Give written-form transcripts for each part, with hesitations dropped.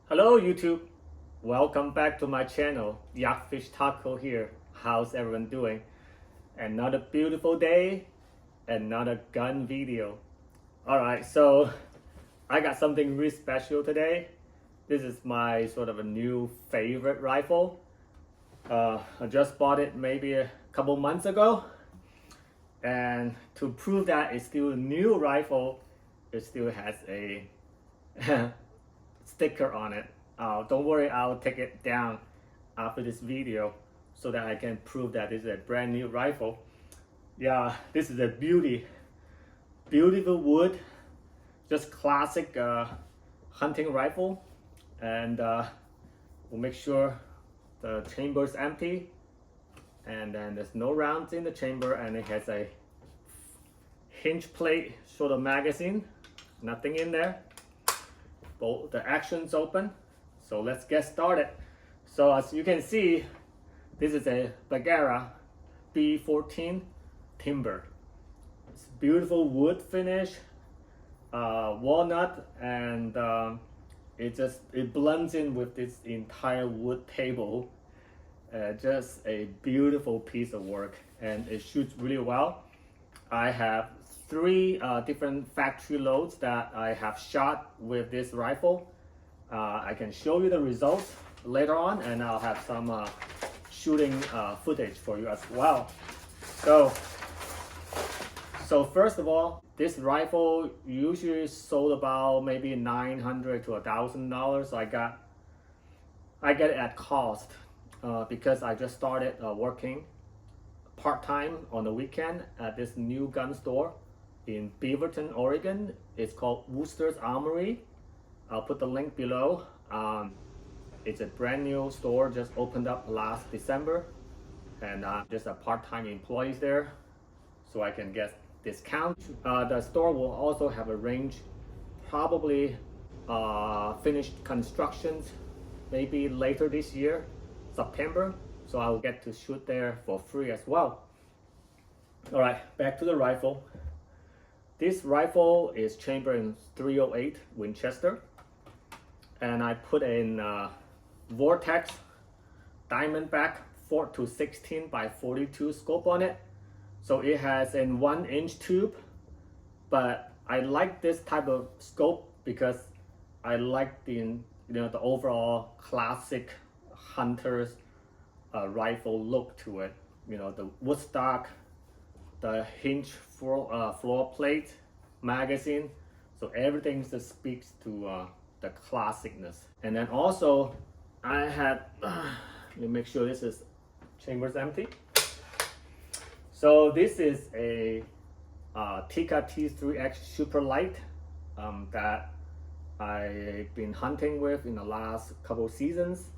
Hello YouTube, welcome back to my channel. Yakfish Taco here. How's everyone doing? Another beautiful day, another gun video. Alright, so I got something really special today. This is my sort of a new favorite rifle. I just bought it maybe a couple months ago. And to prove that it's still a new rifle, it still has a sticker on it. Don't worry, I'll take it down after this video so that I can prove that this is a brand new rifle. Yeah, this is a beautiful wood, just classic hunting rifle. And we'll make sure the chamber is empty, and then there's no rounds in the chamber, and it has a hinge plate sort of magazine, nothing in there. Both the action's open, so let's get started. So as you can see, this is a Bergara B14 Timber. It's beautiful wood finish, walnut, and it blends in with this entire wood table. Just a beautiful piece of work, and it shoots really well. I have three different factory loads that I have shot with this rifle. I can show you the results later on, and I'll have some shooting footage for you as well. So first of all, this rifle usually sold about maybe $900 to $1,000. So I get it at cost because I just started working part-time on the weekend at this new gun store in Beaverton, Oregon. It's called Wooster Armory. I'll put the link below. It's a brand new store, just opened up last December, and just a part-time employees there, so I can get discount. The store will also have a range, probably finished constructions, maybe later this year, September. So I'll get to shoot there for free as well. All right, back to the rifle. This rifle is chambered in .308 Winchester, and I put in Vortex Diamondback 4-16 by 42 scope on it. So it has a 1-inch tube, but I like this type of scope because I like the the overall classic hunter's rifle look to it. The wood stock, the hinge floor plate, magazine, so everything just speaks to the classicness. And then also I had let me make sure this is chamber's empty. So this is a Tikka T3X super light that I've been hunting with in the last couple seasons.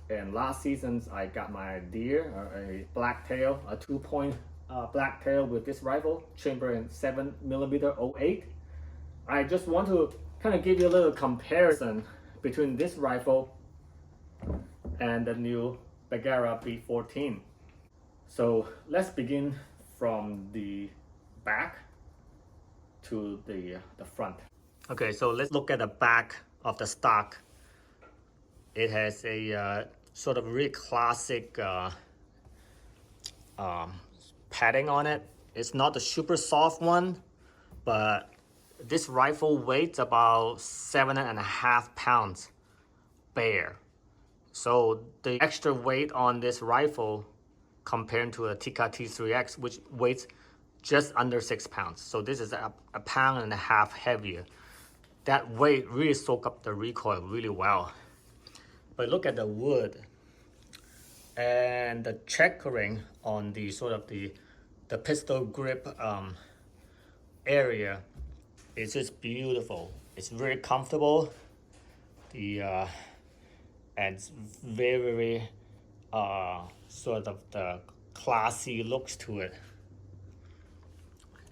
And last seasons I got my deer, a Blacktail, a 2-point Blacktail with this rifle, chamber in 7mm 08. I just want to kind of give you a little comparison between this rifle and the new Bergara B14. So let's begin from the back to the front. Okay, so let's look at the back of the stock. It has a sort of really classic padding on it. It's not the super soft one, but this rifle weighs about 7.5 pounds bare. So the extra weight on this rifle compared to a Tikka T3X, which weighs just under 6 pounds. So this is a 1.5 pounds heavier. That weight really soaks up the recoil really well. But look at the wood and the checkering on the sort of the pistol grip area. It's just beautiful. It's very comfortable. And it's very sort of the classy looks to it.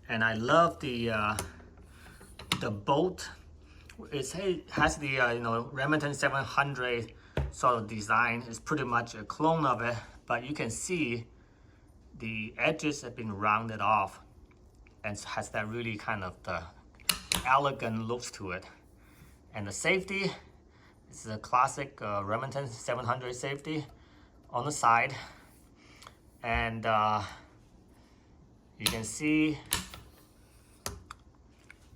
And I love the bolt. It has the Remington 700 sort of design. It's pretty much a clone of it, but you can see the edges have been rounded off and has that really kind of the elegant looks to it. And the safety It's a classic Remington 700 safety on the side, and you can see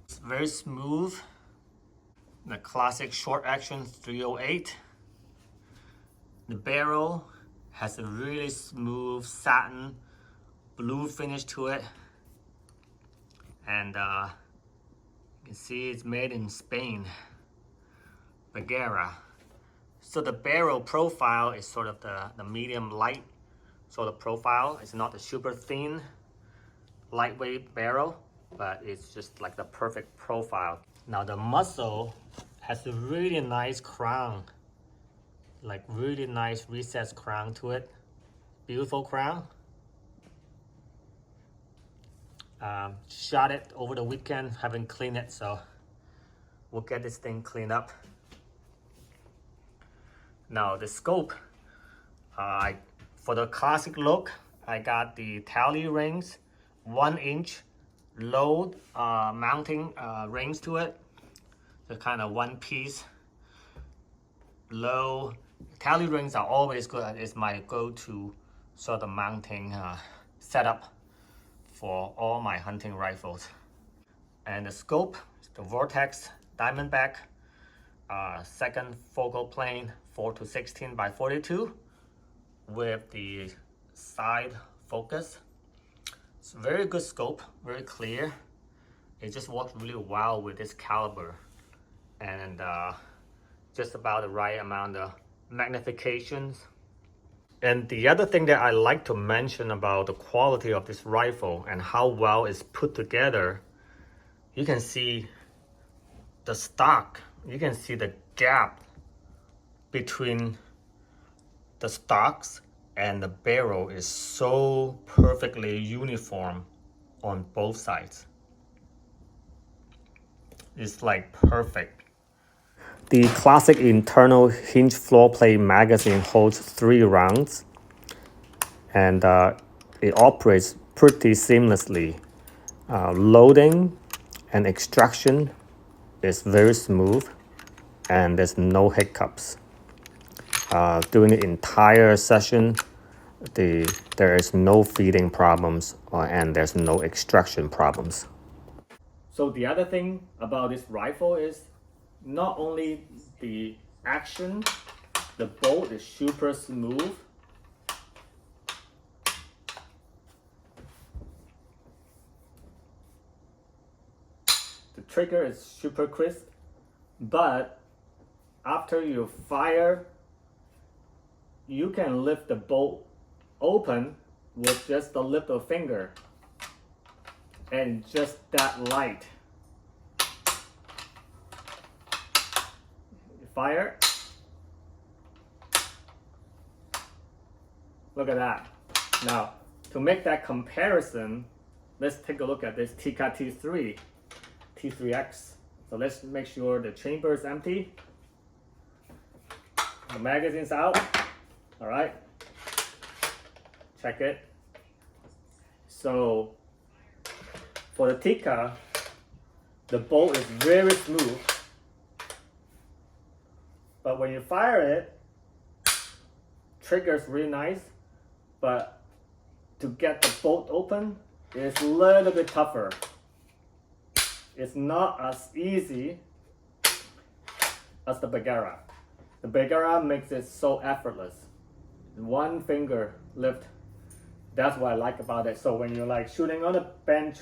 it's very smooth. The classic short action 308. The barrel has a really smooth satin blue finish to it, and you can see it's made in Spain, Bergara. So the barrel profile is sort of the medium light sort of profile. It's not a super thin, lightweight barrel, but it's just like the perfect profile. Now the muzzle has a really nice crown, like really nice recessed crown to it. Beautiful crown. Shot it over the weekend, haven't cleaned it, so we'll get this thing cleaned up. Now the scope, for the classic look, I got the tally rings, 1-inch low mounting rings to it. The kind of one piece low. Tally rings are always good. It's my go-to sort of mounting setup for all my hunting rifles. And the scope, the Vortex Diamondback, second focal plane 4-16 by 42 with the side focus. It's a very good scope, very clear. It just works really well with this caliber, and just about the right amount of magnifications. And the other thing that I like to mention about the quality of this rifle and how well it's put together, you can see the stock, you can see the gap between the stocks and the barrel is so perfectly uniform on both sides. It's like perfect. The classic internal hinge floor plate magazine holds 3 rounds, and it operates pretty seamlessly. Loading and extraction is very smooth, and there's no hiccups. During the entire session, there is no feeding problems and there's no extraction problems. So the other thing about this rifle is not only the action, the bolt is super smooth. The trigger is super crisp, but after you fire, you can lift the bolt open with just the little finger and just that light. Fire. Look at that. Now, to make that comparison, let's take a look at this Tikka T3X. So let's make sure the chamber is empty. The magazine's out. All right. Check it. So for the Tikka, the bolt is very smooth. But when you fire it, trigger's really nice, but to get the bolt open is a little bit tougher. It's not as easy as the Bergara. The Bergara makes it so effortless. One finger lift. That's what I like about it. So when you're like shooting on a bench,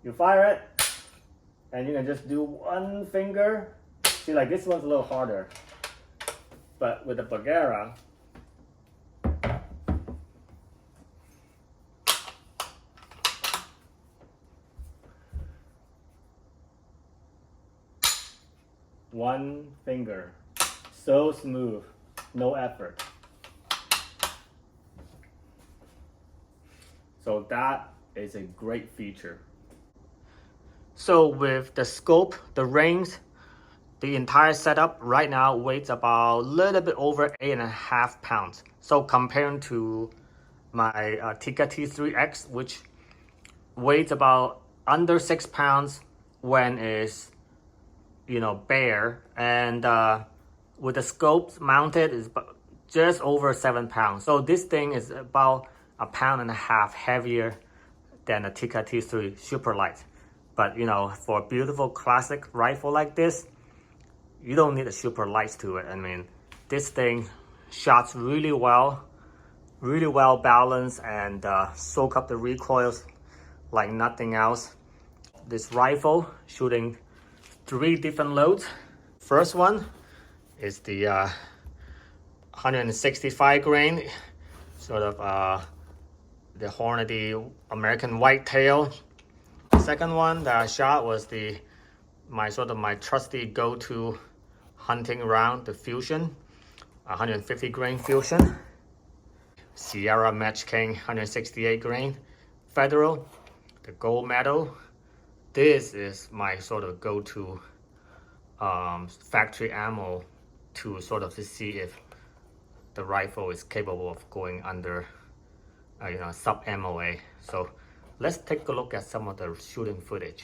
you fire it, and you can just do one finger. See, like this one's a little harder, but with the Bergara, one finger, so smooth, no effort. So that is a great feature. So with the scope, the rings, the entire setup right now weighs about a little bit over 8.5 pounds. So comparing to my Tikka T3X, which weighs about under 6 pounds when it's bare, and with the scopes mounted is just over 7 pounds. So this thing is about 1.5 pounds heavier than a Tikka T3 super light. But for a beautiful classic rifle like this, you don't need a super light to it. I mean, this thing shots really well balanced, and soak up the recoils like nothing else. This rifle shooting 3 different loads. First one is the 165 grain, sort of the Hornady American Whitetail. Second one that I shot was my trusty go-to hunting round, the Fusion, 150 grain Fusion. Sierra Match King 168 grain Federal, the gold medal. This is my sort of go-to factory ammo to see if the rifle is capable of going under sub MOA. So let's take a look at some of the shooting footage.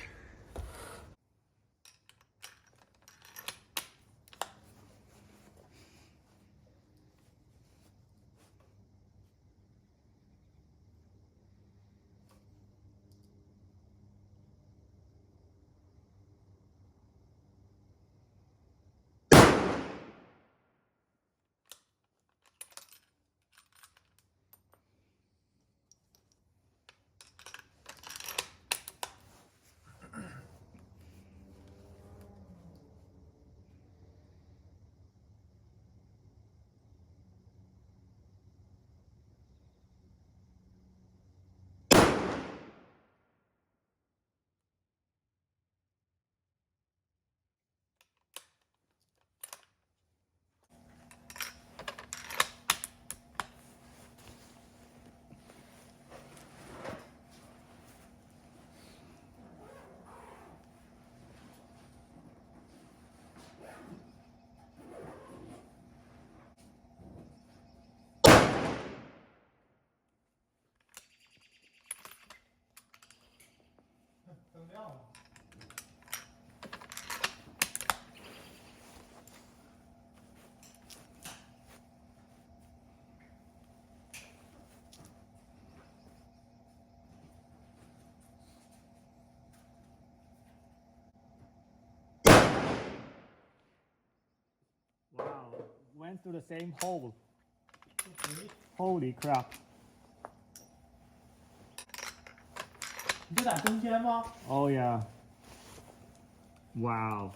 Wow, went through the same hole. Holy crap. 你就打中间吗 Oh yeah. Wow.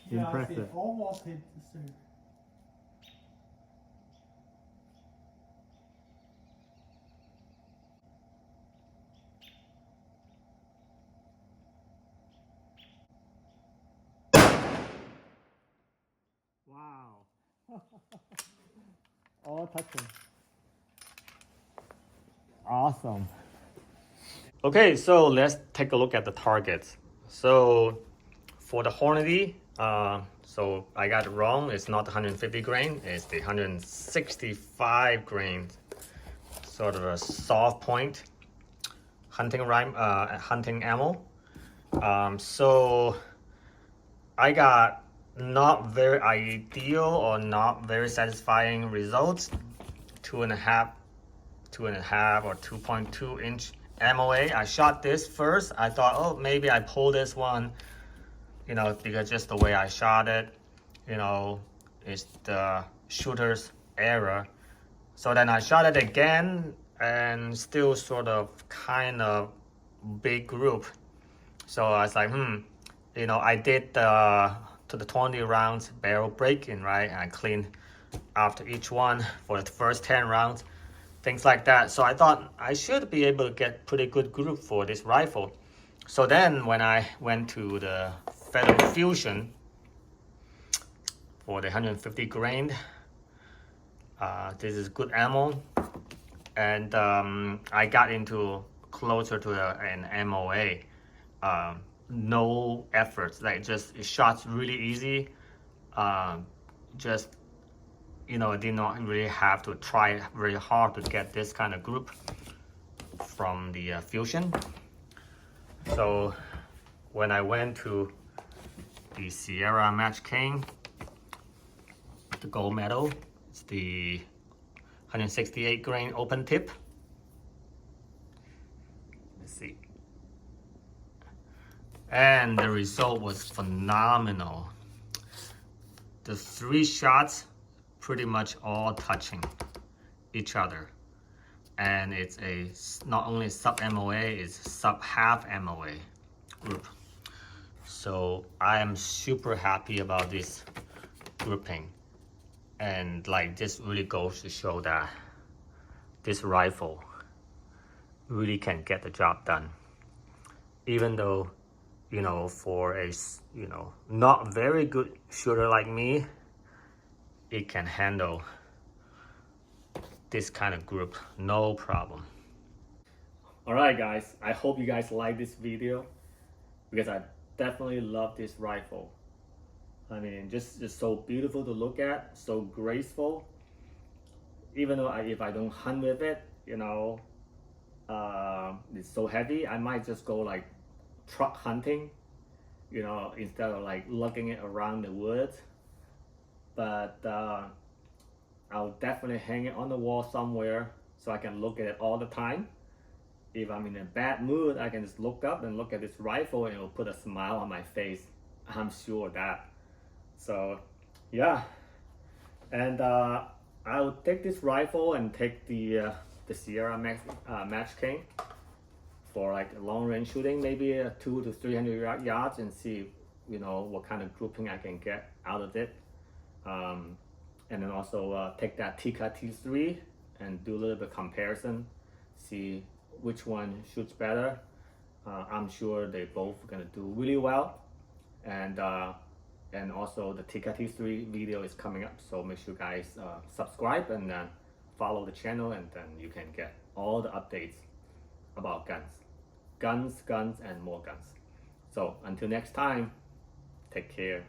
Yeah, Impressive. it almost hit the center. Wow. All touching. Awesome. Okay, so let's take a look at the targets. So for the Hornady, so I got it wrong. It's not 150 grain. It's the 165 grain, sort of a soft point hunting ammo. So I got not very ideal or not very satisfying results. 2.5 or 2.2 inch MOA. I shot this first. I thought, oh, maybe I pull this one, because just the way I shot it, it's the shooter's error. So then I shot it again, and still sort of kind of big group. So I was like, I did to the 20 rounds barrel break-in, right? And I cleaned after each one for the first 10 rounds, things like that. So I thought I should be able to get pretty good group for this rifle. So then when I went to the Federal Fusion for the 150 grain, this is good ammo, and I got into closer to an MOA. No efforts, like just shots really easy. Just I did not really have to try very hard to get this kind of group from the Fusion. So when I went to the Sierra Match King, the gold medal. It's the 168 grain open tip. Let's see. And the result was phenomenal. The 3 shots pretty much all touching each other. And it's a not only sub MOA, it's sub half MOA group. So I am super happy about this grouping. And like this really goes to show that this rifle really can get the job done. Even though, you know, for a, you know, not very good shooter like me, it can handle this kind of group, no problem. Alright guys, I hope you guys like this video because I definitely love this rifle. I mean, just so beautiful to look at, so graceful. Even though if I don't hunt with it, you know, it's so heavy, I might just go like truck hunting, you know, instead of like lugging it around the woods. But I'll definitely hang it on the wall somewhere so I can look at it all the time. If I'm in a bad mood, I can just look up and look at this rifle and it'll put a smile on my face. I'm sure of that. So yeah, and I'll take this rifle and take the Sierra Match King for like long range shooting, maybe 200 to 300 yards, and see, you know, what kind of grouping I can get out of it. And then also take that Tikka T3 and do a little bit of comparison, see which one shoots better. I'm sure they both are gonna do really well. And also the Tikka T3 video is coming up, so make sure you guys subscribe and follow the channel, and then you can get all the updates about guns, and more guns. So until next time, take care.